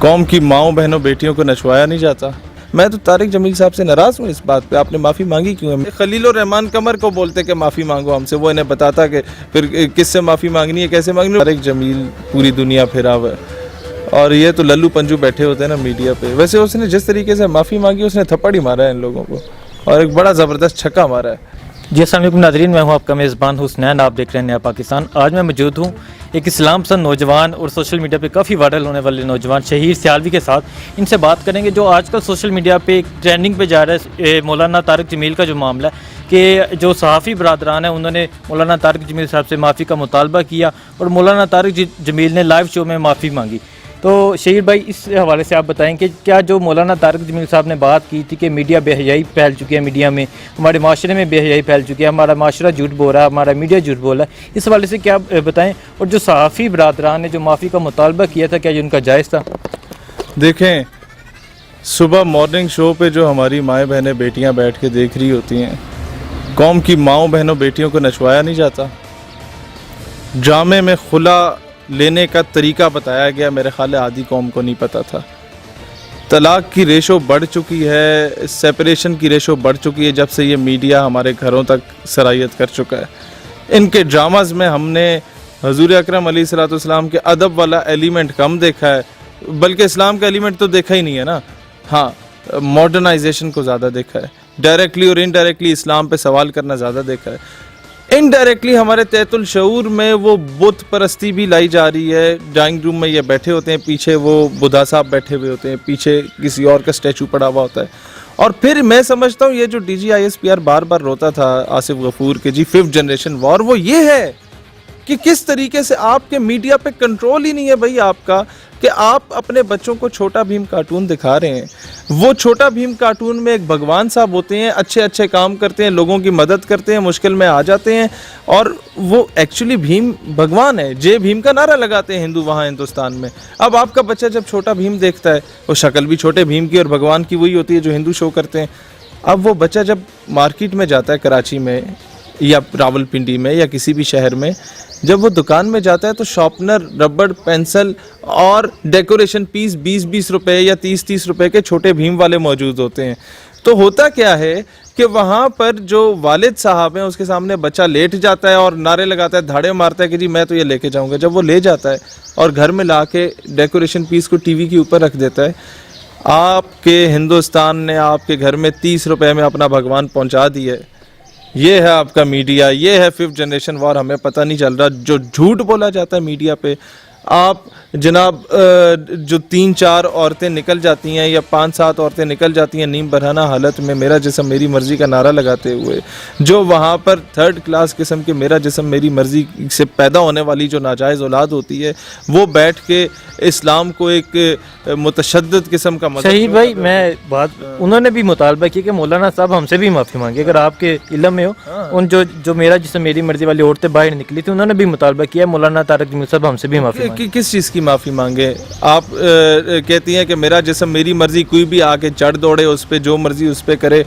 कौम की माओं बहनों बेटियों को नचवाया नहीं जाता। मैं तो तारिक जमील साहब से नाराज़ हूँ इस बात पे। आपने माफ़ी मांगी क्यों है? खलीलुर रहमान कमर को बोलते कि माफ़ी मांगो हमसे, वो इन्हें बताता कि फिर किससे माफ़ी मांगनी है, कैसे मांगनी है। तारिक जमील पूरी दुनिया फिरा हुआ है और ये तो लल्लू पंजू बैठे होते हैं ना मीडिया पे। वैसे उसने जिस तरीके से माफ़ी मांगी, उसने थप्पड़ ही मारा है इन लोगों को और एक बड़ा ज़बरदस्त छक्का मारा है। जी अस्सलाम वालेकुम नाज़रीन, मैं हूं आपका मेज़बान हुसनैन, आप देख रहे हैं नया पाकिस्तान। आज मैं मौजूद हूं एक इस्लाम पसंद नौजवान और सोशल मीडिया पे काफ़ी वायरल होने वाले नौजवान शहीर सियालवी के साथ। इनसे बात करेंगे जो आजकल सोशल मीडिया पे एक ट्रेंडिंग पे जा रहा है मौलाना तारिक जमील का जो मामला है कि जो सहाफ़ी बरादरान है उन्होंने मौलाना तारिक जमील साहब से माफ़ी का मुतालबा किया और मौलाना तारिक जमील ने लाइव शो में माफ़ी मांगी। तो शहीर भाई, इस हवाले से आप बताएं कि क्या जो मौलाना तारिक जमील साहब ने बात की थी कि मीडिया बेहयाई फैल चुकी है, मीडिया में हमारे माशरे में बेहयाई फैल चुकी है, हमारा माशरा झूठ बोल रहा है, हमारा मीडिया झूठ बोल रहा है, इस हवाले से क्या बताएं? और जो सहाफ़ी बरादरान ने जो माफ़ी का मुतालबा किया था, क्या ये उनका जायज़ था? देखें, सुबह मॉर्निंग शो पे जो हमारी माएँ बहनें बेटियाँ बैठ के देख रही होती हैं, कौम की माओं बहनों बेटियों को नचवाया नहीं जाता। ड्रामे में खुला लेने का तरीका बताया गया, मेरे ख्याल आधी कौम को नहीं पता था। तलाक की रेशो बढ़ चुकी है, सेपरेशन की रेशो बढ़ चुकी है जब से ये मीडिया हमारे घरों तक सरायत कर चुका है। इनके ड्रामाज में हमने हजूर अकरम अलैहिस्सलाम के अदब वाला एलिमेंट कम देखा है, बल्कि इस्लाम का एलिमेंट तो देखा ही नहीं है ना। हाँ, मॉडर्नाइजेशन को ज़्यादा देखा है, डायरेक्टली और इनडायरेक्टली इस्लाम पे सवाल करना ज़्यादा देखा है। इनडायरेक्टली हमारे तहतुल शऊर में वो बुत परस्ती भी लाई जा रही है। ड्राइंग रूम में ये बैठे होते हैं, पीछे वो बुद्धा साहब बैठे हुए होते हैं, पीछे किसी और का स्टैचू पड़ा हुआ होता है। और फिर मैं समझता हूँ ये जो DGISPR बार बार रोता था आसिफ गफूर के जी 5th जनरेशन वॉर, वो ये है कि किस तरीके से आपके मीडिया पे कंट्रोल ही नहीं है भाई आपका, कि आप अपने बच्चों को छोटा भीम कार्टून दिखा रहे हैं। वो छोटा भीम कार्टून में एक भगवान साहब होते हैं, अच्छे अच्छे काम करते हैं, लोगों की मदद करते हैं, मुश्किल में आ जाते हैं, और वो एक्चुअली भीम भगवान है। जय भीम का नारा लगाते हैं हिंदू वहाँ हिंदुस्तान में। अब आपका बच्चा जब छोटा भीम देखता है, वो शक्ल भी छोटे भीम की और भगवान की वही होती है जो हिंदू शो करते हैं। अब वो बच्चा जब मार्केट में जाता है, कराची में या रावलपिंडी में या किसी भी शहर में, जब वो दुकान में जाता है तो शॉर्पनर, रबड़, पेंसिल और डेकोरेशन पीस 20-20 रुपए या 30-30 रुपए के छोटे भीम वाले मौजूद होते हैं। तो होता क्या है कि वहाँ पर जो वालिद साहब हैं उसके सामने बच्चा लेट जाता है और नारे लगाता है, धाड़े मारता है कि जी मैं तो ये लेके जाऊँगा। जब वो ले जाता है और घर में ला के डेकोरेशन पीस को टीवी के ऊपर रख देता है, आपके हिंदुस्तान ने आपके घर में 30 रुपए में अपना भगवान पहुँचा दिया है। ये है आपका मीडिया, ये है 5th जनरेशन वॉर। हमें पता नहीं चल रहा जो झूठ बोला जाता है मीडिया पे। आप जनाब जो 3-4 औरतें निकल जाती हैं या 5-7 औरतें निकल जाती हैं नीम बरहना हालत में मेरा जिस्म मेरी मर्जी का नारा लगाते हुए, जो वहाँ पर 3rd क्लास किस्म के मेरा जिस्म मेरी मर्जी से पैदा होने वाली जो नाजायज़ औलाद होती है, वो बैठ के इस्लाम को एक मुतशद्दिद किस्म का मज़हब। शहीद भाई, मैं बात उन्होंने भी मुतालबा किया कि मौलाना साहब हमसे भी माफ़ी मांगी, अगर आपके इल्म में हो। उन जो मेरा जिस्म मेरी मर्जी वाली औरतें बाहर निकली थी, उन्होंने भी मुतालबा किया मौलाना तारिक जमील साहब हमसे भी माफ़ी। किस चीज़ की माफ़ी मांगे? आप कहती हैं कि मेरा जिस्म मेरी मर्जी, कोई भी आके चढ़ दौड़े उस पर, जो मर्जी उस पर करे।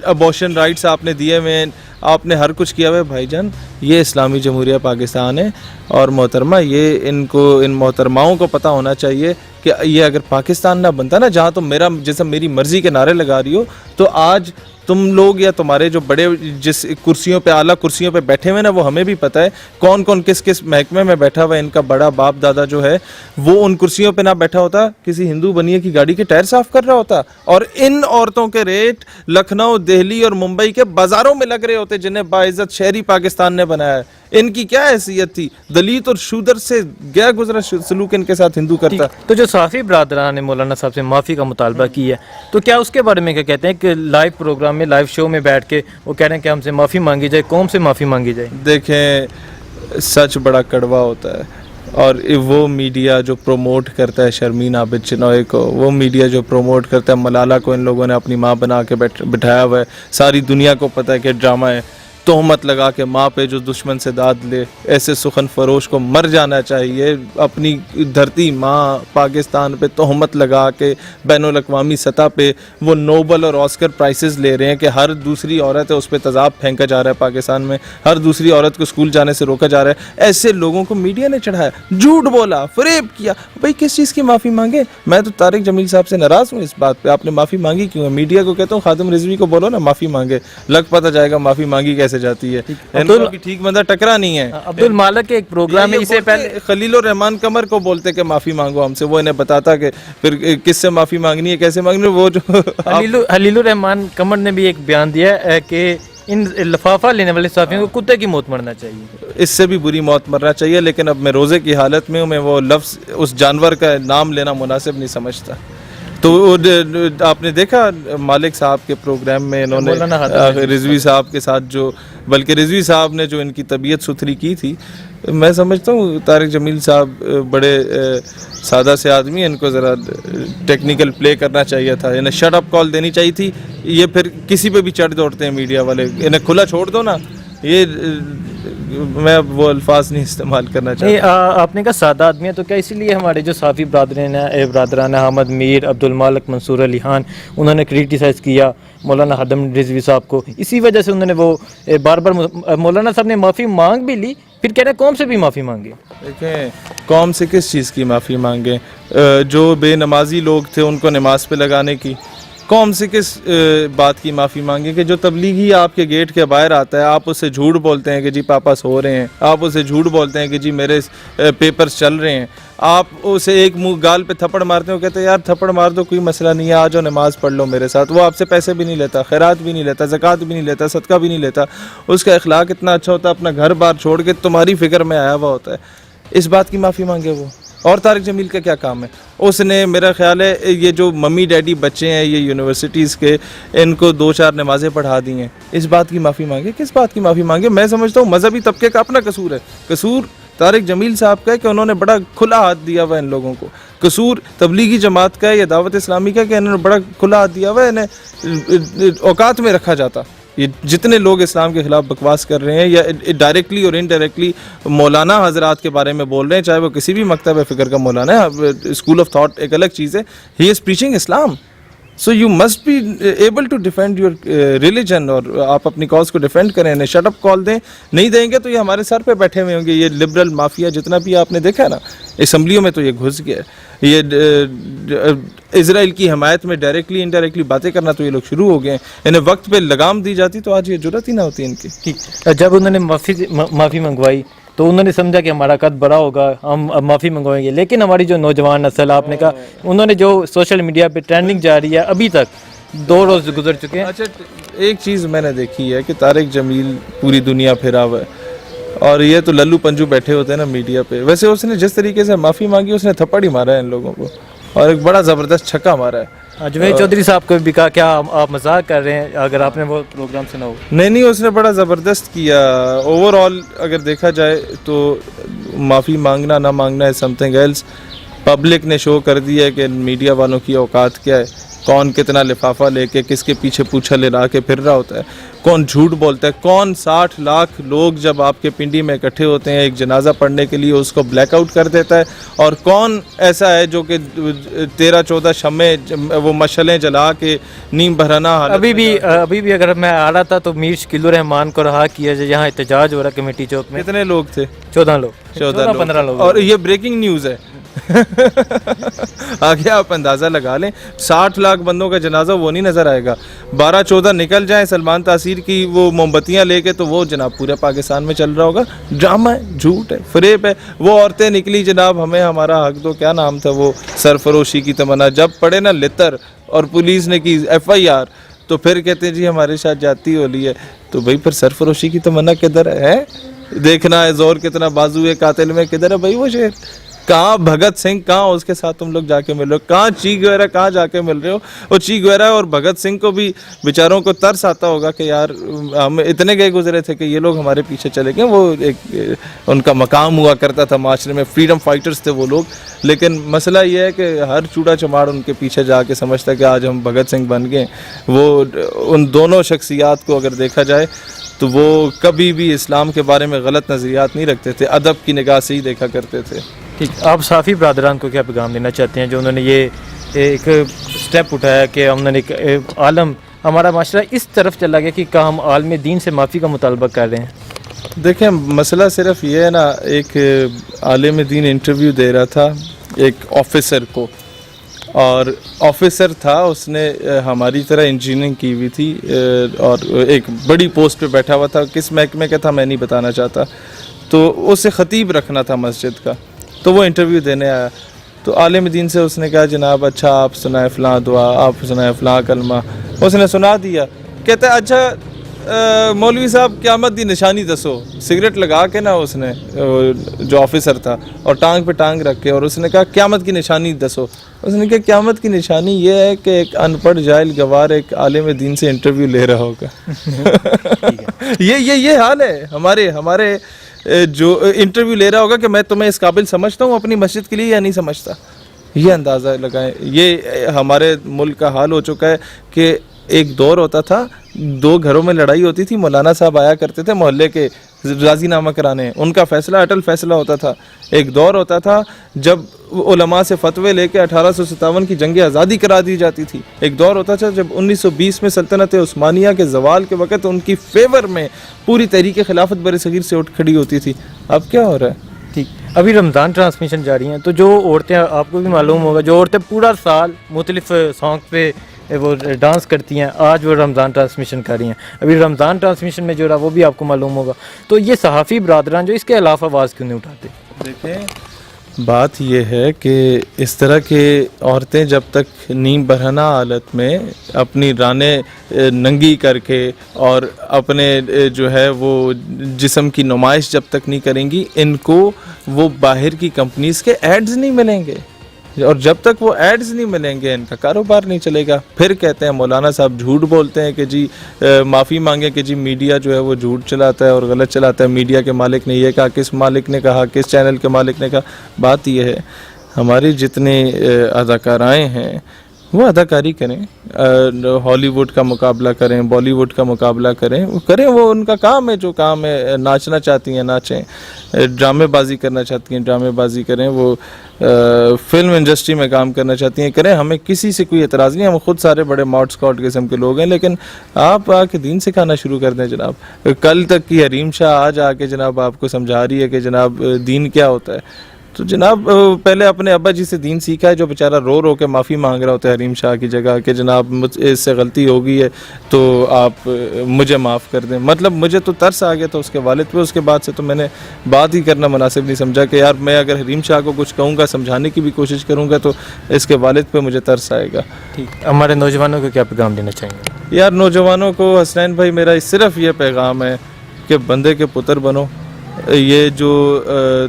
अबॉर्शन राइट्स आपने दिए हुए हैं, आपने हर कुछ किया हुआ है। भाईजान, ये इस्लामी जमहूरिया पाकिस्तान है और मोहतरमा ये इन मोहतरमाओं को पता होना चाहिए कि ये अगर पाकिस्तान ना बनता ना, जहाँ तो मेरा जिस्म मेरी मर्जी के नारे लगा रही हो, तो आज तुम लोग या तुम्हारे जो बड़े जिस कुर्सियों पे, आला कुर्सियों पे बैठे हुए ना, वो हमें भी पता है कौन कौन किस किस महकमे में बैठा हुआ है। इनका बड़ा बाप दादा जो है वो उन कुर्सियों पे ना बैठा होता, किसी हिंदू बनिए की गाड़ी के टायर साफ कर रहा होता। और इन औरतों के रेट लखनऊ, दिल्ली और मुंबई के बाजारों में लग रहे होते जिन्हें बाइज्जत शहरी पाकिस्तान ने बनाया है। इनकी क्या हैसियत थी? दलित और शूदर से गया गुजरा सलूक इनके साथ हिंदू करता। तो जो सहाफ़ी बरादरान ने मौलाना साहब से माफ़ी का मुतालबा किया है, तो क्या उसके बारे में क्या कहते हैं कि लाइव प्रोग्राम में, लाइव शो में बैठ के वो कह रहे हैं कि हमसे माफ़ी मांगी जाए, कौम से माफ़ी मांगी जाए? देखें, सच बड़ा कड़वा होता है और वो मीडिया जो प्रोमोट करता है शर्मीन आबिद चिनॉय को, वो मीडिया जो प्रोमोट करता है मलाला को, इन लोगों ने अपनी माँ बना के बिठाया हुआ है। सारी दुनिया को पता है कि ड्रामा है। तोहमत लगा के माँ पे जो दुश्मन से दाद ले, ऐसे सुखन फरोश को मर जाना चाहिए। अपनी धरती माँ पाकिस्तान पे तोहमत लगा के बैनुल-अक़वामी सतह पे वो नोबल और ऑस्कर प्राइसेस ले रहे हैं कि हर दूसरी औरत है उस पर तेज़ाब फेंका जा रहा है पाकिस्तान में, हर दूसरी औरत को स्कूल जाने से रोका जा रहा है। ऐसे लोगों को मीडिया ने चढ़ाया, झूठ बोला, फरेब किया। भाई किस चीज़ की माफ़ी मांगे? मैं तो तारिक जमील साहब से नाराज़ हूँ इस बात पे। आपने माफ़ी मांगी क्यों है? मीडिया को कहता हूँ खादिम रिजवी को बोलो ना माफ़ी मांगे, लग पता जाएगा माफ़ी मांगी कैसे जाती है। इनको अभी ठीक बंदा टकरा नहीं है। अब्दुल मालिक के एक प्रोग्राम में इससे पहले खलील रहमान कमर को बोलते कि माफ़ी मांगो हमसे, वो इन्हें बताता कि फिर किससे माफ़ी मांगनी है, कैसे मांगनी है। वो जो हलीलुर रहमान कमर ने भी एक बयान दिया है कि इन लिफाफा लेने वाले सहाफ़ियों को कुत्ते की मौत मरना चाहिए। इससे भी बुरी मौत मरना चाहिए, लेकिन अब मैं रोज़े की हालत में हूँ, मैं वो लफ्ज़ उस जानवर का नाम लेना मुनासिब नहीं समझता। तो आपने देखा मालिक साहब के प्रोग्राम में इन्होंने रिजवी साहब के साथ जो, बल्कि रिजवी साहब ने जो इनकी तबीयत सुथरी की थी, मैं समझता हूँ तारिक जमील साहब बड़े सादा से आदमी हैं, इनको ज़रा टेक्निकल प्ले करना चाहिए था, इन्हें शट अप कॉल देनी चाहिए थी। ये फिर किसी पे भी चढ़ दौड़ते हैं मीडिया वाले, इन्हें खुला छोड़ दो ना। ये मैं वो अल्फाज नहीं इस्तेमाल करना चाहता। आपने कहा सादा आदमी है, तो क्या इसीलिए हमारे जो साफ़ी बरादरान अहमद मीर, अब्दुल मालिक, मंसूर अली खान, उन्होंने क्रिटिसाइज़ किया मौलाना हदम रिजवी साहब को, इसी वजह से उन्होंने वो बार बार मौलाना साहब ने माफ़ी मांग भी ली, फिर कह रहे कौम से भी माफ़ी मांगे। देखें कौम से किस चीज़ की माफ़ी मांगे? जो बेनमाजी लोग थे उनको नमाज पे लगाने की। कौम से किस बात की माफ़ी मांगे कि जो तबलीगी आपके गेट के बाहर आता है, आप उससे झूठ बोलते हैं कि जी पापा सो रहे हैं, आप उससे झूठ बोलते हैं कि जी मेरे पेपर्स चल रहे हैं, आप उसे एक मुंह गाल पे थप्पड़ मारते हो, कहते हैं यार थप्पड़ मार दो कोई मसला नहीं है, आ जाओ नमाज पढ़ लो मेरे साथ। वो आपसे पैसे भी नहीं लेता, खैरात भी नहीं लेता, ज़कात भी नहीं लेता, सदका भी नहीं लेता, उसका अखलाक इतना अच्छा होता है, अपना घर बार छोड़ के तुम्हारी फ़िक्र में आया हुआ होता है। इस बात की माफ़ी मांगे वो? और तारिक जमील का क्या काम है? उसने मेरा ख्याल है ये जो मम्मी डैडी बच्चे हैं ये यूनिवर्सिटीज़ के, इनको 2-4 नमाज़ें पढ़ा दी हैं, इस बात की माफ़ी मांगे? किस बात की माफ़ी मांगे? मैं समझता हूँ मजहबी तबके का अपना कसूर है। कसूर तारिक जमील साहब का है कि उन्होंने बड़ा खुला हाथ दिया हुआ है इन लोगों को। कसूर तबलीगी जमात का है या दावत इस्लामी का कि इन्होंने बड़ा खुला हाथ दिया हुआ है, इन्हें औकात में रखा जाता। ये जितने लोग इस्लाम के ख़िलाफ़ बकवास कर रहे हैं या डायरेक्टली और इनडायरेक्टली मौलाना हजरात के बारे में बोल रहे हैं, चाहे वो किसी भी मकतब फ़िक्र का मौलाना है, स्कूल ऑफ थॉट एक अलग चीज़ है, he is preaching Islam, so you must be able to defend your religion, और आप अपनी कॉज को डिफेंड करें, इन्हें शट अप कॉल दें। नहीं देंगे तो ये हमारे सर पे बैठे हुए होंगे। ये लिबरल माफिया जितना भी आपने देखा है ना असम्बलियों में, तो ये घुस गया। ये इजराइल की हमायत में डायरेक्टली इनडायरेक्टली बातें करना तो ये लोग शुरू हो गए। इन्हें वक्त पे लगाम दी जाती तो आज ये जुर्रत ही ना होती इनकी। ठीक, जब उन्होंने माफ़ी मंगवाई तो उन्होंने समझा कि हमारा कद बड़ा होगा, हम अब माफ़ी मंगवाएंगे, लेकिन हमारी जो नौजवान नस्ल, आपने कहा उन्होंने जो सोशल मीडिया पे ट्रेंडिंग जारी है, अभी तक 2 रोज़ गुजर चुके हैं। अच्छा, एक चीज़ मैंने देखी है कि तारिक जमील पूरी दुनिया फिरा हुआ है, और ये तो लल्लू पंजू बैठे होते हैं ना मीडिया पे। वैसे उसने जिस तरीके से माफ़ी मांगी, उसने थप्पड़ ही मारा है इन लोगों को, और एक बड़ा ज़बरदस्त छक्का मारा है। जुवेद चौधरी साहब को भी कहा क्या आप मजाक कर रहे हैं, अगर आपने वो प्रोग्राम सुना हो? नहीं, उसने बड़ा ज़बरदस्त किया। ओवरऑल अगर देखा जाए तो माफ़ी मांगना ना मांगना है समथिंग एल्स। पब्लिक ने शो कर दिया है कि मीडिया वालों की औकात क्या है, कौन कितना लिफाफा लेके किसके पीछे पूछा लगा के फिर रहा होता है, कौन झूठ बोलता है, कौन 60 लाख लोग जब आपके पिंडी में इकट्ठे होते हैं एक जनाजा पढ़ने के लिए उसको ब्लैकआउट कर देता है, और कौन ऐसा है जो कि 13-14 शम्मे वो मशलें जला के नीम बहराना। अभी भी अगर मैं आ रहा था तो मीर शकीलुर रहमान को रहा किया जाए, यहाँ एहतजाज हो रहा कमेटी चौक में। कितने लोग थे? 14 लोग, 15 लोग। और ये ब्रेकिंग न्यूज़ है। आगे आप अंदाज़ा लगा लें, 60 लाख बंदों का जनाजा वो नहीं नज़र आएगा। 12-14 निकल जाए सलमान तासीर की वो मोमबत्तियाँ लेके, तो वो जनाब पूरे पाकिस्तान में चल रहा होगा। ड्रामा है, झूठ है, फरेब है। वो औरतें निकली जनाब, हमें हमारा हक दो, क्या नाम था वो, सरफरोशी की तमन्ना, जब पड़े ना लितर और पुलिस ने की FIR, तो फिर कहते हैं जी हमारे साथ जाती होली है। तो भाई फिर सरफरोशी की तमन्ना किधर है? देखना है जोर कितना बाजू है कातिल में, किधर है भाई वो शेर? कहाँ भगत सिंह, कहाँ उसके साथ तुम लोग जाके मिल रहे हो? कहाँ ची गुवेरा, कहाँ जाके मिल रहे हो? वो ची गुवेरा और भगत सिंह को भी बेचारों को तरस आता होगा कि यार हम इतने गए गुजरे थे कि ये लोग हमारे पीछे चले गए। वो एक उनका मकाम हुआ करता था माशरे में, फ्रीडम फाइटर्स थे वो लोग। लेकिन मसला ये है कि हर चूड़ा चमाड़ उनके पीछे जाके समझता है कि आज हम भगत सिंह बन गए। वो उन दोनों शख्सियात को अगर देखा जाए تو وہ کبھی بھی اسلام کے بارے میں غلط نظریات نہیں رکھتے تھے, ادب کی نگاہ سے ہی دیکھا کرتے تھے. ٹھیک, آپ صحافی برادران کو کیا پیغام دینا چاہتے ہیں جو انہوں نے یہ ایک سٹیپ اٹھایا کہ ہم نے ایک عالم, ہمارا معاشرہ اس طرف چلا گیا کہ ہم عالم دین سے معافی کا مطالبہ کر رہے ہیں؟ دیکھیں مسئلہ صرف یہ ہے نا, ایک عالم دین انٹرویو دے رہا تھا ایک آفیسر کو, اور آفیسر تھا, اس نے ہماری طرح انجینئرنگ کی ہوئی تھی اور ایک بڑی پوسٹ پہ بیٹھا ہوا تھا, کس محکمے کا تھا میں نہیں بتانا چاہتا, تو اسے خطیب رکھنا تھا مسجد کا, تو وہ انٹرویو دینے آیا. تو عالم دین سے اس نے کہا جناب اچھا آپ سنائیں فلاں دعا, آپ سنائیں فلاں کلمہ. اس نے سنا دیا, کہتا ہے اچھا مولوی صاحب قیامت دی نشانی دسو. سگریٹ لگا کے نا اس نے, جو آفیسر تھا, اور ٹانگ پہ ٹانگ رکھ کے, اور اس نے کہا قیامت کی نشانی دسو. اس نے کہا قیامت کی نشانی یہ ہے کہ ایک ان پڑھ جاہل گوار ایک عالم دین سے انٹرویو لے رہا ہوگا. یہ حال ہے ہمارے جو انٹرویو لے رہا ہوگا کہ میں تمہیں اس قابل سمجھتا ہوں اپنی مسجد کے لیے یا نہیں سمجھتا. یہ اندازہ لگائیں, یہ ہمارے ملک کا حال ہو چکا ہے کہ ایک دور ہوتا تھا, 2 گھروں میں لڑائی ہوتی تھی, مولانا صاحب آیا کرتے تھے محلے کے راضی نامہ کرانے, ان کا فیصلہ اٹل فیصلہ ہوتا تھا. ایک دور ہوتا تھا جب علماء سے فتوے لے کے 1857 کی جنگ آزادی کرا دی جاتی تھی. ایک دور ہوتا تھا جب 1920 میں سلطنت عثمانیہ کے زوال کے وقت ان کی فیور میں پوری تحریک خلافت برصغیر سے اٹھ کھڑی ہوتی تھی. اب کیا ہو رہا ہے؟ ٹھیک, ابھی رمضان ٹرانسمیشن جاری ہیں, تو جو عورتیں, آپ کو بھی معلوم ہوگا, جو عورتیں پورا سال مختلف سانگ پہ وہ ڈانس کرتی ہیں, آج وہ رمضان ٹرانسمیشن کر رہی ہیں. ابھی رمضان ٹرانسمیشن میں جو رہا وہ بھی آپ کو معلوم ہوگا. تو یہ صحافی برادران جو اس کے خلاف آواز کیوں نہیں اٹھاتے؟ دیکھیں بات یہ ہے کہ اس طرح کے عورتیں جب تک نیم برہنہ حالت میں اپنی رانیں ننگی کر کے اور اپنے جو ہے وہ جسم کی نمائش جب تک نہیں کریں گی, ان کو وہ باہر کی کمپنیز کے ایڈز نہیں ملیں گے, اور جب تک وہ ایڈز نہیں ملیں گے ان کا کاروبار نہیں چلے گا. پھر کہتے ہیں مولانا صاحب جھوٹ بولتے ہیں کہ جی معافی مانگیں کہ جی میڈیا جو ہے وہ جھوٹ چلاتا ہے اور غلط چلاتا ہے. میڈیا کے مالک نے یہ کہا, کس مالک نے کہا, کس چینل کے مالک نے کہا. بات یہ ہے ہماری جتنے اداکارائیں ہیں وہ اداکاری کریں, ہالی ووڈ کا مقابلہ کریں, بالی ووڈ کا مقابلہ کریں, وہ ان کا کام ہے, جو کام ہے. ناچنا چاہتی ہیں ناچیں, ڈرامے بازی کرنا چاہتی ہیں ڈرامے بازی کریں, وہ فلم انڈسٹری میں کام کرنا چاہتی ہیں کریں, ہمیں کسی سے کوئی اعتراض نہیں. ہم خود سارے بڑے ماؤٹ اسکاٹ قسم کے لوگ ہیں, لیکن آپ آ کے دین سکھانا شروع کر دیں جناب. کل تک کی حریم شاہ آج آ کے جناب آپ کو سمجھا رہی ہے کہ جناب دین کیا ہوتا ہے. تو جناب پہلے اپنے ابا جی سے دین سیکھا ہے, جو بیچارہ رو رو کے معافی مانگ رہا ہوتا ہے حریم شاہ کی جگہ کہ جناب اس سے غلطی ہو گئی ہے تو آپ مجھے معاف کر دیں. مطلب مجھے تو ترس آ گیا تھا اس کے والد پہ. اس کے بعد سے تو میں نے بات ہی کرنا مناسب نہیں سمجھا کہ یار میں اگر حریم شاہ کو کچھ کہوں گا, سمجھانے کی بھی کوشش کروں گا, تو اس کے والد پہ مجھے ترس آئے گا. ٹھیک, ہمارے نوجوانوں کو کیا پیغام دینا چاہیں گے؟ یار نوجوانوں کو حسنین بھائی میرا صرف یہ پیغام ہے کہ بندے کے پتر بنو. یہ جو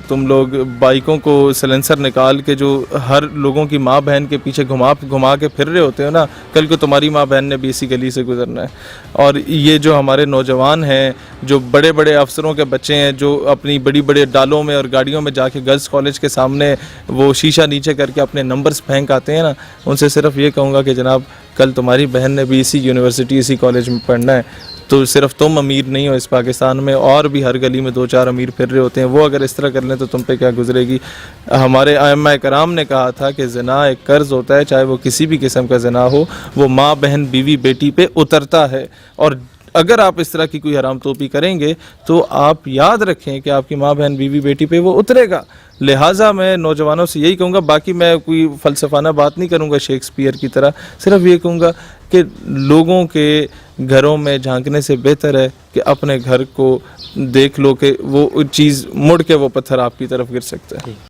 تم لوگ بائکوں کو سلنسر نکال کے جو ہر لوگوں کی ماں بہن کے پیچھے گھما کے پھر رہے ہوتے ہو نا, کل کو تمہاری ماں بہن نے بھی اسی گلی سے گزرنا ہے. اور یہ جو ہمارے نوجوان ہیں, جو بڑے بڑے افسروں کے بچے ہیں, جو اپنی بڑی بڑے ڈالوں میں اور گاڑیوں میں جا کے گرلز کالج کے سامنے وہ شیشہ نیچے کر کے اپنے نمبرز پھینک آتے ہیں نا, ان سے صرف یہ کہوں گا کہ جناب کل تمہاری بہن نے بھی اسی یونیورسٹی اسی کالج میں پڑھنا ہے. تو صرف تم امیر نہیں ہو اس پاکستان میں, اور بھی ہر گلی میں 2-4 امیر پھر رہے ہوتے ہیں. وہ اگر اس طرح کر لیں تو تم پہ کیا گزرے گی. ہمارے ائمہ کرام نے کہا تھا کہ زنا ایک قرض ہوتا ہے, چاہے وہ کسی بھی قسم کا زنا ہو, وہ ماں بہن بیوی بیٹی پہ اترتا ہے. اور اگر آپ اس طرح کی کوئی حرام توپی کریں گے تو آپ یاد رکھیں کہ آپ کی ماں بہن بیوی بیٹی پہ وہ اترے گا. لہٰذا میں نوجوانوں سے یہی کہوں گا, باقی میں کوئی فلسفانہ بات نہیں کروں گا شیکسپیئر کی طرح, صرف یہ کہوں گا کہ لوگوں کے گھروں میں جھانکنے سے بہتر ہے کہ اپنے گھر کو دیکھ لو کہ وہ چیز مڑ کے وہ پتھر آپ کی طرف گر سکتا ہے.